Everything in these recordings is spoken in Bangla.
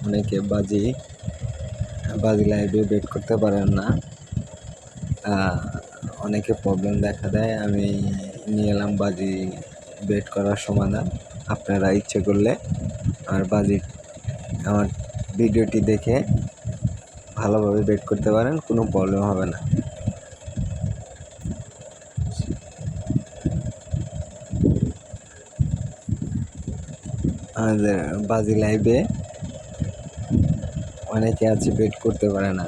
অনেকে বাজি লাইভে বেট করতে পারেন না, অনেকে প্রবলেম দেখা দেয়। আমি নিয়ে এলাম বাজি বেট করার সমাধান। আপনারা ইচ্ছে করলে আর বাজি আমার ভিডিওটি দেখে ভালোভাবে বেট করতে পারেন, কোনো প্রবলেম হবে না। আমাদের বাজি লাইভে অনেকে আছে বেট করতে পারে না,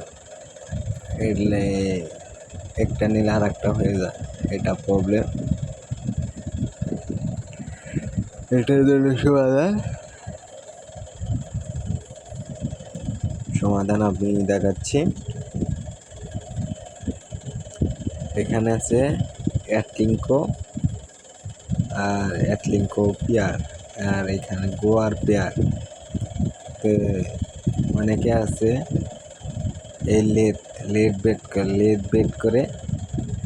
এলে একটা নিলে আর একটা হয়ে যায়, এটা প্রবলেম। এটার জন্য সমাধান আপনি দেখাচ্ছি। এখানে আছে অ্যাটলিঙ্কো আর অ্যাটলিঙ্কো পেয়ার, আর এখানে গোয়ার পেয়ার। তো অনেকে আছে এই লেট বেট করে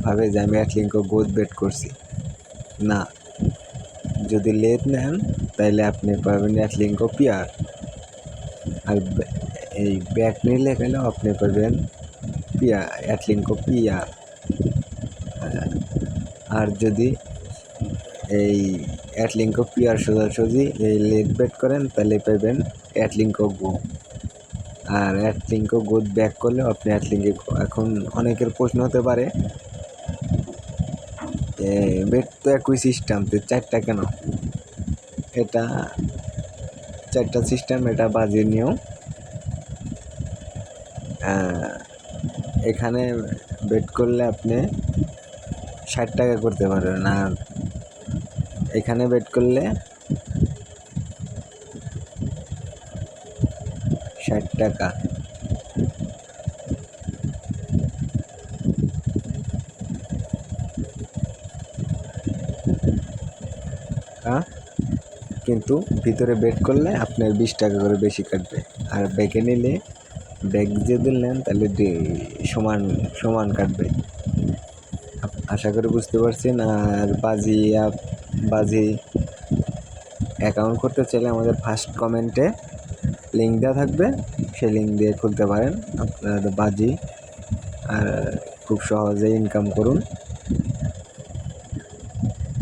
ভাবে যে আমি অ্যাটলিঙ্কো গোদ বেট করছি। না, যদি লেট নেন তাইলে আপনি পাবেন অ্যাটলিঙ্কো পেয়ার, আর এই ব্যাক নিলে গেলেও আপনি পাবেন অ্যাটলিঙ্কো পেয়ার। আর যদি এই অ্যাটলিঙ্কো পেয়ার সোজাসুজি এই লেট বেট করেন তাহলে পাবেন অ্যাটলিঙ্কো গো। আর অ্যাটলিঙ্কো গোদ ব্যাক করলে আপনি অ্যাটলিঙ্কো। এখন অনেকের প্রশ্ন হতে পারে বেট তো একই সিস্টেম, তো চারটা কেন? এটা চারটা সিস্টেম, এটা বাজির নিয়ম। এখানে বেট করলে আপনি 60 টাকা করতে পারবেন, আর এখানে বেট করলে 60 টাকা। কিন্তু ভিতরে বেট করলে আপনার 20 টাকা করে বেশি কাটবে, আর ব্যাকে নিলে ব্যাগ যদি নেন তাহলে সমান কাটবে। আশা করি বুঝতে পারছেন। আর বাজি অ্যাকাউন্ট করতে চাইলে আমাদের ফার্স্ট কমেন্টে লিঙ্ক দেওয়া থাকবে, সেই লিঙ্ক দিয়ে খুলতে পারেন আপনার বাজি, আর খুব সহজে ইনকাম করুন।